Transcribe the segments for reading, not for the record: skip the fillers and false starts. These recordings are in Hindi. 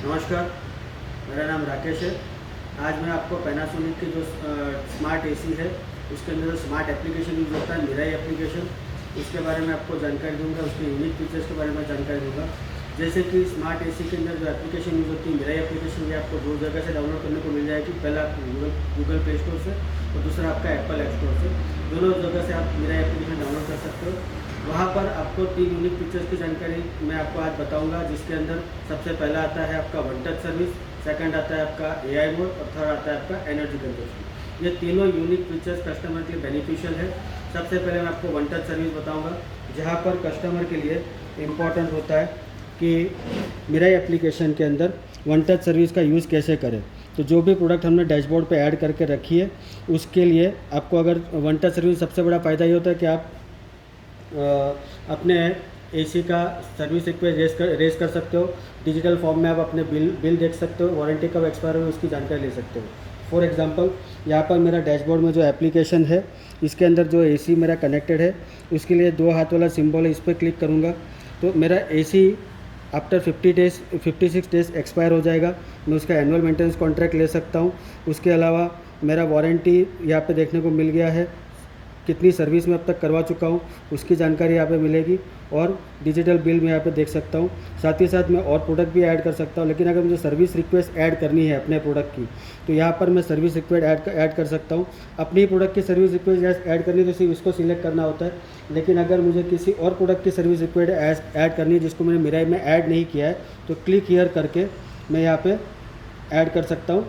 नमस्कार, मेरा नाम राकेश है। आज मैं आपको पैनासोनिक की जो स्मार्ट एसी है, उसके अंदर जो स्मार्ट एप्लीकेशन यूज़ होता है, मिराई एप्लीकेशन, उसके बारे में आपको जानकारी दूंगा। उसके यूनिक फीचर्स के बारे में जानकारी दूंगा। जैसे कि स्मार्ट एसी के अंदर जो एप्लीकेशन यूज़ होती है, मिराई एप्लीकेशन, ये आपको दो जगह से डाउनलोड करने को मिल जाएगी। पहला आपको गूगल प्ले स्टोर से और दूसरा आपका एप्पल ऐप स्टोर से। दोनों जगह से आप मिराई एप्लीकेशन डाउनलोड कर सकते हो। वहाँ पर आपको 3 यूनिक फीचर्स की जानकारी मैं आपको आज बताऊंगा, जिसके अंदर सबसे पहला आता है आपका वन टच सर्विस, सेकंड आता है आपका एआई मोड और थर्ड आता है आपका एनर्जी कंजप्शन। ये तीनों यूनिक फीचर्स कस्टमर के लिए बेनिफिशियल है। सबसे पहले मैं आपको वन टच सर्विस बताऊंगा, जहाँ पर कस्टमर के लिए इम्पॉर्टेंट होता है कि मिराई एप्लीकेशन के अंदर वन टच सर्विस का यूज़ कैसे करें। तो जो भी प्रोडक्ट हमने डैशबोर्ड पे ऐड करके रखी है, उसके लिए आपको अगर वन टच सर्विस, सबसे बड़ा फ़ायदा ये होता है कि आप अपने एसी का सर्विस रिक्वेस्ट रेज कर सकते हो। डिजिटल फॉर्म में आप अपने बिल देख सकते हो, वारंटी कब एक्सपायर हो उसकी जानकारी ले सकते हो। फॉर एग्जांपल, यहाँ पर मेरा डैशबोर्ड में जो एप्लीकेशन है, इसके अंदर जो एसी मेरा कनेक्टेड है, उसके लिए 2 हाथ वाला सिंबल है, इस पर क्लिक करूँगा तो मेरा एसी आफ्टर 56 डेज एक्सपायर हो जाएगा। मैं उसका एनुअल मेंटेनेंस कॉन्ट्रैक्ट ले सकता हूँ। उसके अलावा मेरा वारंटी यहाँ पे देखने को मिल गया है, कितनी सर्विस मैं अब तक करवा चुका हूँ उसकी जानकारी यहाँ पे मिलेगी, और डिजिटल बिल मैं यहाँ पे देख सकता हूँ। साथ ही साथ मैं और प्रोडक्ट भी ऐड कर सकता हूँ, लेकिन अगर मुझे सर्विस रिक्वेस्ट ऐड करनी है अपने प्रोडक्ट की, तो यहाँ पर मैं सर्विस रिक्वेस्ट ऐड कर सकता हूँ। अपनी प्रोडक्ट की सर्विस रिक्वेस्ट ऐड करनी है तो सिर्फ इसको सिलेक्ट करना होता है। लेकिन अगर मुझे किसी और प्रोडक्ट की सर्विस रिक्वेस्ट ऐड करनी है जिसको मैंने मिराई में ऐड नहीं किया है, तो क्लिक हियर करके मैं यहाँ पर ऐड कर सकता हूँ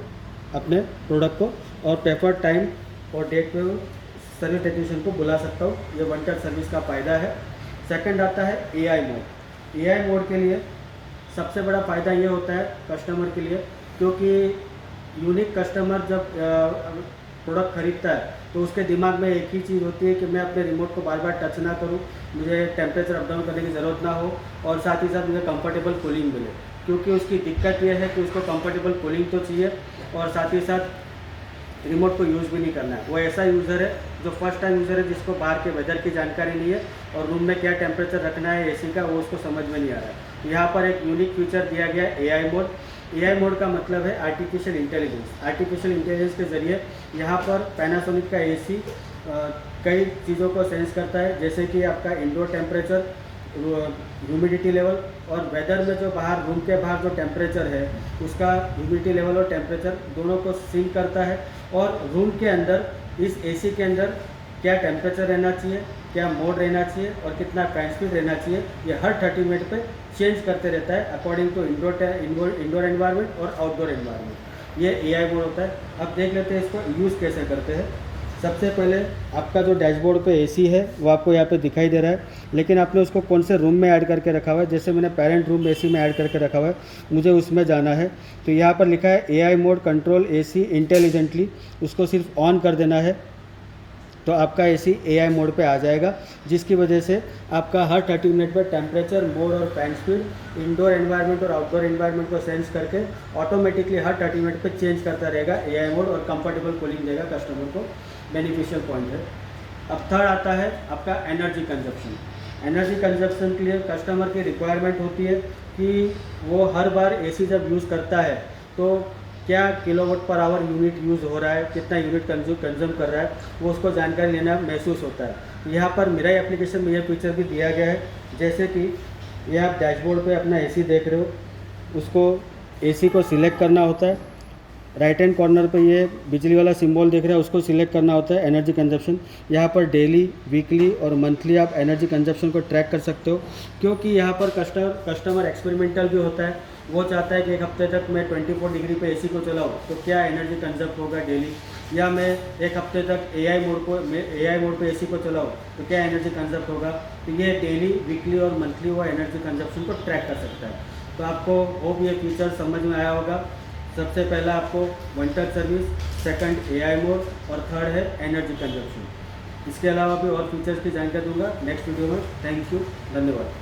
अपने प्रोडक्ट को, और प्रेफर्ड टाइम और डेट पे सर्विस टेक्नीशियन को बुला सकता हूँ। ये वन टच सर्विस का फ़ायदा है। सेकंड आता है एआई मोड। एआई मोड के लिए सबसे बड़ा फ़ायदा ये होता है कस्टमर के लिए, क्योंकि यूनिक कस्टमर जब प्रोडक्ट खरीदता है तो उसके दिमाग में एक ही चीज़ होती है कि मैं अपने रिमोट को बार बार टच ना करूं, मुझे टेम्परेचर अप डाउन करने की ज़रूरत ना हो, और साथ ही साथ मुझे कंफर्टेबल कूलिंग मिले। क्योंकि उसकी दिक्कत यह है कि उसको कंफर्टेबल कूलिंग तो चाहिए, और साथ ही साथ रिमोट को यूज़ भी नहीं करना है। वो ऐसा यूज़र है जो फर्स्ट टाइम यूज़र है, जिसको बाहर के वेदर की जानकारी नहीं है और रूम में क्या टेम्परेचर रखना है एसी का, वो उसको समझ में नहीं आ रहा है। यहाँ पर एक यूनिक फीचर दिया गया है एआई मोड। एआई मोड का मतलब है आर्टिफिशियल इंटेलिजेंस। आर्टिफिशियल इंटेलिजेंस के ज़रिए यहाँ पर पैनासोनिक का एसी कई चीज़ों को सेंस करता है, जैसे कि आपका इंडोर टेम्परेचर, ह्यूमिडिटी लेवल, और वेदर में जो बाहर रूम के बाहर जो टेम्परेचर है उसका ह्यूमिडिटी लेवल और टेम्परेचर दोनों को सिंक करता है। और रूम के अंदर, इस एसी के अंदर क्या टेम्परेचर रहना चाहिए, क्या मोड रहना चाहिए और कितना फैन स्पीड रहना चाहिए, ये हर 30 मिनट पे चेंज करते रहता है अकॉर्डिंग टू इंडोर एनवायरनमेंट और आउटडोर एनवायरनमेंट। ये एआई मोड होता है। अब देख लेते हैं इसको यूज़ कैसे करते हैं। सबसे पहले आपका जो डैशबोर्ड पे एसी है वो आपको यहाँ पे दिखाई दे रहा है, लेकिन आपने उसको कौन से रूम में ऐड करके रखा हुआ है। जैसे मैंने पेरेंट रूम एसी में ऐड करके रखा हुआ है, मुझे उसमें जाना है। तो यहाँ पर लिखा है AI mode control AC intelligently, उसको सिर्फ ऑन कर देना है तो आपका एसी एआई मोड पे आ जाएगा, जिसकी वजह से आपका हर 30 मिनट पर टेम्परेचर, मोड और फैन स्पीड इंडोर एनवायरनमेंट और आउटडोर एनवायरनमेंट को सेंस करके ऑटोमेटिकली हर 30 मिनट पे चेंज करता रहेगा एआई मोड, और कंफर्टेबल कूलिंग देगा कस्टमर को। बेनिफिशियल पॉइंट है। अब थर्ड आता है आपका एनर्जी कंजप्शन। एनर्जी कंजप्शन के लिए कस्टमर की रिक्वायरमेंट होती है कि वो हर बार एसी जब यूज़ करता है तो क्या kilowatt per hour unit use हो रहा है, कितना यूनिट कंज्यूम कर रहा है, वो उसको जानकारी लेना महसूस होता है। यहाँ पर मिराई एप्लीकेशन में यह फीचर भी दिया गया है, जैसे कि ये आप डैशबोर्ड पे अपना एसी देख रहे हो, उसको एसी को सिलेक्ट करना होता है। राइट हैंड कॉर्नर पे ये बिजली वाला सिंबल देख रहे हैं, उसको सिलेक्ट करना होता है एनर्जी कंजप्शन। यहाँ पर डेली, वीकली और मंथली आप एनर्जी कंजप्शन को ट्रैक कर सकते हो, क्योंकि यहाँ पर कस्टमर एक्सपेरिमेंटल भी होता है। वो चाहता है कि एक हफ्ते तक मैं 24 डिग्री पे एसी को चलाऊँ तो क्या एनर्जी कंजप्ट होगा डेली, या मैं एक हफ्ते तक एआई मोड पे एसी को चलाऊँ तो क्या एनर्जी कंजप्ट होगा। तो ये डेली, वीकली और मंथली वो एनर्जी कंजप्शन को ट्रैक कर सकता है। तो आपको होप ये फीचर समझ में आया होगा। सबसे पहला आपको one touch service, second AI mode और थर्ड है एनर्जी कंजप्शन। इसके अलावा भी और फीचर्स की जानकारी दूंगा नेक्स्ट वीडियो में। थैंक यू, धन्यवाद।